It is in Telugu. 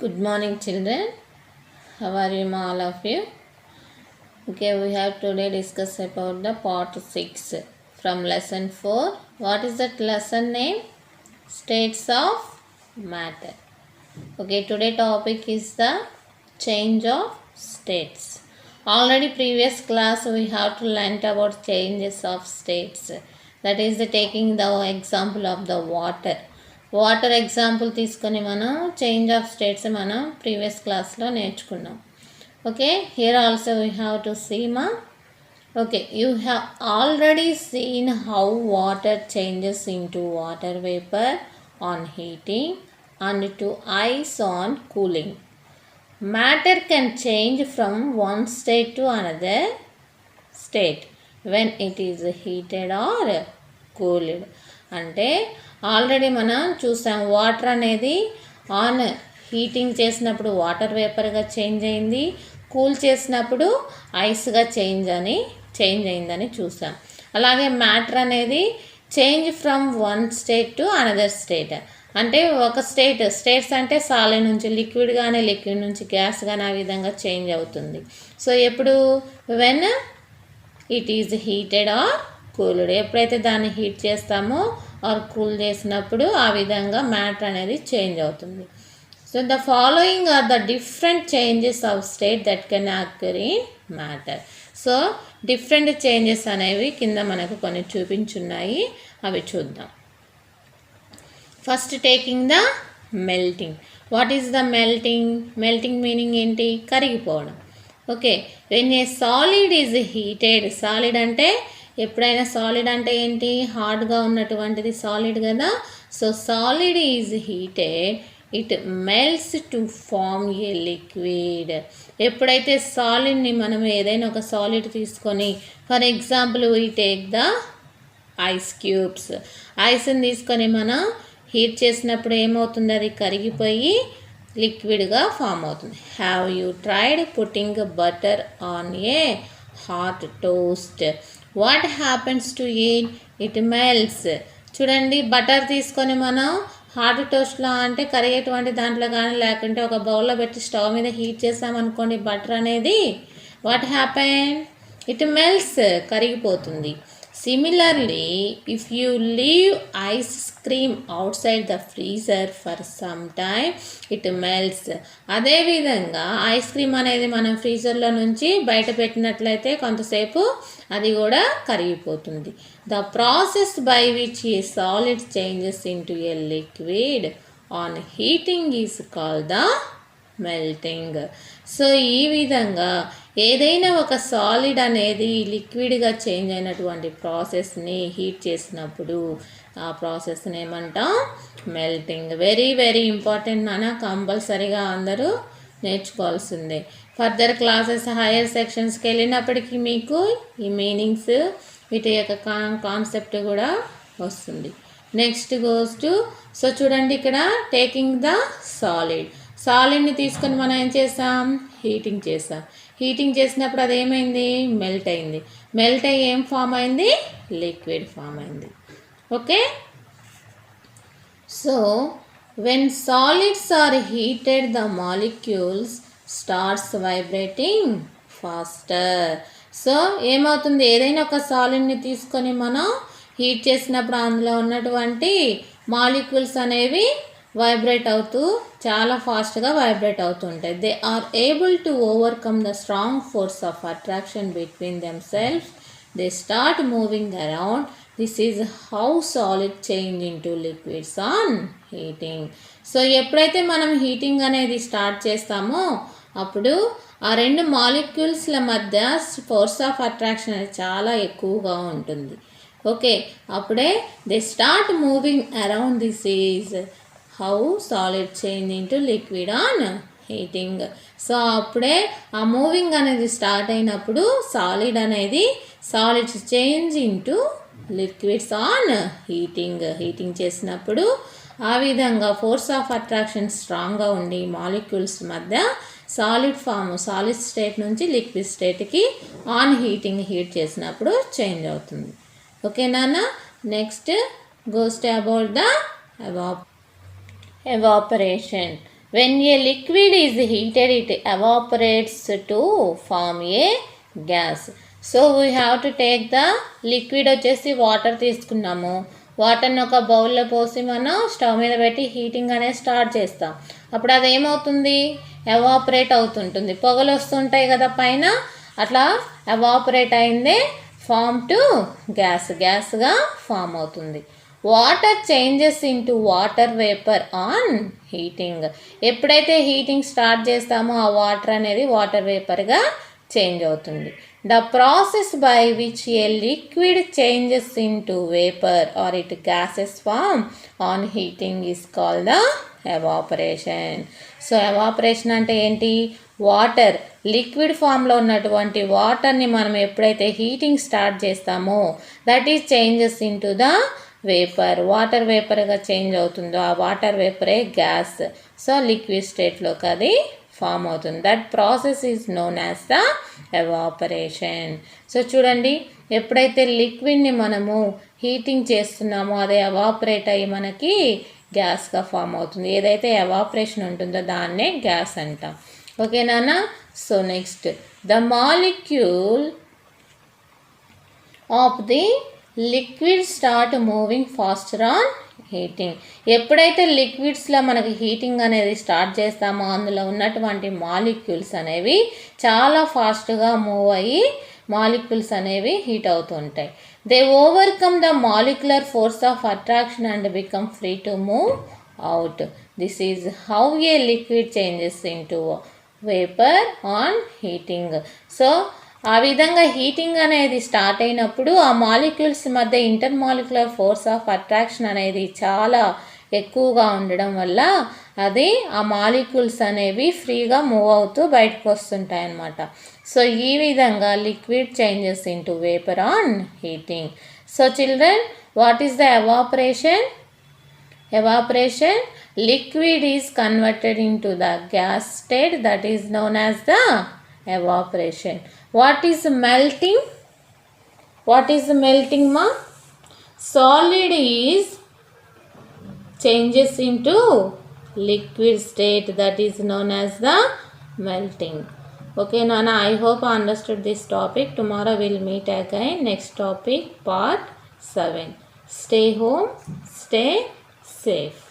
Good morning, children. How are you, all of you? Okay, we have today discuss about the part 6 from lesson 4. What is that lesson name? States of matter. Okay, today topic is the change of states. Already previous class we have to learn about changes of states. That is the taking the example of the water. Water example తీసుకొని మనం చేంజ్ ఆఫ్ స్టేట్స్ మనం ప్రీవియస్ క్లాస్లో నేర్చుకున్నాం. Okay, here also we have to see మా. Okay, you have already seen how water changes into water vapour on heating and to ice on cooling. Matter can change from one state to another state when it is heated or cooled. అంటే ఆల్రెడీ మనం చూసాం వాటర్ అనేది ఆన్ హీటింగ్ చేసినప్పుడు వాటర్ వేపర్గా చేంజ్ అయింది, కూల్ చేసినప్పుడు ఐస్గా చేంజ్ అయిందని చూసాం. అలాగే మ్యాటర్ అనేది change from one state to another state. అంటే ఒక స్టేట్స్ అంటే సాలిడ్ నుంచి లిక్విడ్ కానీ లిక్విడ్ నుంచి గ్యాస్ కానీ ఆ విధంగా చేంజ్ అవుతుంది. సో ఎప్పుడు when it is heated or cooled, ఎప్పుడైతే దాన్ని హీట్ చేస్తామో ఆర్ కూల్ చేసినప్పుడు ఆ విధంగా మ్యాటర్ అనేది చేంజ్ అవుతుంది. So the following are the different changes of state that can occur in matter. So different changes అనేవి కింద మనకు కొన్ని చూపించున్నాయి, అవి చూద్దాం. First taking the melting. What is the melting? Melting meaning ఏంటి? కరిగిపోవడం. Okay, when a solid is heated, solid అంటే ఎప్పుడైనా సాలిడ్ అంటే ఏంటి? హార్డ్గా ఉన్నటువంటిది సాలిడ్ కదా. So solid is heated, it melts to form a liquid. ఎప్పుడైతే సాలిడ్ని మనం ఏదైనా ఒక సాలిడ్ తీసుకొని, for example we take the ice cubes, ఐస్ని తీసుకొని మనం హీట్ చేసినప్పుడు ఏమవుతుంది? అది కరిగిపోయి లిక్విడ్గా ఫామ్ అవుతుంది. Have you tried putting butter on a hot toast? What happens to it? It melts. చూడండి, బటర్ తీసుకొని మనం హాట్ టోస్ట్లో అంటే కరిగేటువంటి దాంట్లో కానీ లేకుంటే ఒక బౌల్లో పెట్టి స్టవ్ మీద హీట్ చేసామనుకోండి, బటర్ అనేది వాట్ హ్యాపెన్? ఇట్ మెల్ట్స్, కరిగిపోతుంది. Similarly, if you leave ice cream outside the freezer for some time, it melts. అదేవిధంగా ఐస్ క్రీమ్ అనేది మనం ఫ్రీజర్లో నుంచి బయట పెట్టినట్లయితే కొంతసేపు అది కూడా కరిగిపోతుంది. The process by which a solid changes into A liquid on heating is called the melting. So ఈ విధంగా ఏదైనా ఒక సాలిడ్ అనేది లిక్విడ్గా చేంజ్ అయినటువంటి ప్రాసెస్ని హీట్ చేసినప్పుడు ఆ ప్రాసెస్ని ఏమంటాం? మెల్టింగ్. వెరీ వెరీ ఇంపార్టెంట్ నాన్న, కంపల్సరీగా అందరూ నేర్చుకోవాల్సిందే. ఫర్దర్ క్లాసెస్ హైయర్ సెక్షన్స్కి వెళ్ళినప్పటికీ మీకు ఈ మీనింగ్స్ వీటి యొక్క కాన్సెప్ట్ కూడా వస్తుంది. నెక్స్ట్ గోస్ టు, సో చూడండి ఇక్కడ టేకింగ్ ద సాలిడ్ని తీసుకొని మనం ఏం చేసాం? హీటింగ్ చేసాం. హీటింగ్ చేసినప్పుడు అది ఏమైంది? మెల్ట్ అయింది. మెల్ట్ అయ్యి ఏం ఫామ్ అయింది? లిక్విడ్ ఫామ్ అయింది. Okay, so when solids are heated the molecules starts vibrating faster. So ఏమవుతుంది? ఏదైనా ఒక సాలిడ్ని తీసుకొని మనం హీట్ చేసినప్పుడు అందులో ఉన్నటువంటి మాలిక్యూల్స్ అనేవి వైబ్రేట్ అవుతూ చాలా ఫాస్ట్గా వైబ్రేట్ అవుతూ ఉంటాయి. They are able to overcome the strong force of attraction between themself. They start moving around. This is how solid change in to liquids on heating. So ఎప్పుడైతే మనం హీటింగ్ అనేది స్టార్ట్ చేస్తామో అప్పుడు ఆ రెండు మాలిక్యూల్స్ల మధ్య ఫోర్స్ ఆఫ్ అట్రాక్షన్ అనేది చాలా ఎక్కువగా ఉంటుంది. ఓకే, అప్పుడే they start moving around. This is how solid change into liquid on heating. So అప్పుడే ఆ మూవింగ్ అనేది స్టార్ట్ అయినప్పుడు solids change into liquids on heating చేసినప్పుడు ఆ విధంగా ఫోర్స్ ఆఫ్ అట్రాక్షన్ స్ట్రాంగ్గా ఉండి మాలిక్యూల్స్ మధ్య సాలిడ్ స్టేట్ నుంచి లిక్విడ్ స్టేట్కి ఆన్ హీట్ చేసినప్పుడు చేంజ్ అవుతుంది. ఓకే నాన్న, next goes to about the evaporation. When a liquid is heated, it evaporates to form a gas. So we have to take the liquid వచ్చేసి వాటర్ తీసుకున్నాము. వాటర్ని ఒక బౌల్లో పోసి మనం స్టవ్ మీద పెట్టి హీటింగ్ అనేది స్టార్ట్ చేస్తాం. అప్పుడు అది ఏమవుతుంది, ఎవాపరేట్ అవుతుంటుంది. పొగలు వస్తుంటాయి కదా పైన, అట్లా ఎవాపరేట్ అయిందే ఫామ్ టు గ్యాస్గా ఫామ్ అవుతుంది. Water changes into water vapour on heating. ఎప్పుడైతే హీటింగ్ స్టార్ట్ చేస్తామో ఆ వాటర్ అనేది వాటర్ వేపర్గా చేంజ్ అవుతుంది. The process by which a liquid changes into vapour or it gases form on heating is called the evaporation. So evaporation అంటే ఏంటి, వాటర్ లిక్విడ్ ఫామ్లో ఉన్నటువంటి వాటర్ని మనం ఎప్పుడైతే హీటింగ్ స్టార్ట్ చేస్తామో that is changes into the vapour, water వేపర్గా చేంజ్ అవుతుందో ఆ వాటర్ వేపరే గ్యాస్. సో లిక్విడ్ స్టేట్లోకి అది ఫామ్ అవుతుంది. That process is known as the evaporation. So చూడండి, ఎప్పుడైతే లిక్విడ్ని మనము హీటింగ్ చేస్తున్నామో అది ఎవాపరేట్ అయ్యి మనకి గ్యాస్గా ఫామ్ అవుతుంది. ఏదైతే ఎవాపరేషన్ ఉంటుందో దాన్నే గ్యాస్ అంటాం. ఓకేనా. So next, the molecule of the liquid start moving faster on heating. ఎప్పుడైతే లిక్విడ్స్లో మనకి హీటింగ్ అనేది స్టార్ట్ చేస్తామో అందులో ఉన్నటువంటి మాలిక్యూల్స్ అనేవి చాలా ఫాస్ట్గా మూవ్ అయ్యి మాలిక్యూల్స్ అనేవి హీట్ అవుతూ ఉంటాయి. They overcome the molecular force of attraction and become free to move out. This is how A liquid changes into vapour on heating. So ఆ విధంగా హీటింగ్ అనేది స్టార్ట్ అయినప్పుడు ఆ మాలిక్యూల్స్ మధ్య inter molecular force of attraction అనేది చాలా ఎక్కువగా ఉండడం వల్ల అది ఆ మాలిక్యూల్స్ అనేవి ఫ్రీగా మూవ్ అవుతూ బయటకు వస్తుంటాయి అన్నమాట. సో ఈ విధంగా liquid changes into vapour on heating. So children, what is the evaporation? Evaporation, liquid is converted into the gas state, that is known as the evaporation. What is melting? What is melting, ma? Solid is changes into liquid state, that is known as the melting. Okay Nana, I hope I understood this topic. Tomorrow we'll meet again. Next topic, part 7. Stay home, stay safe.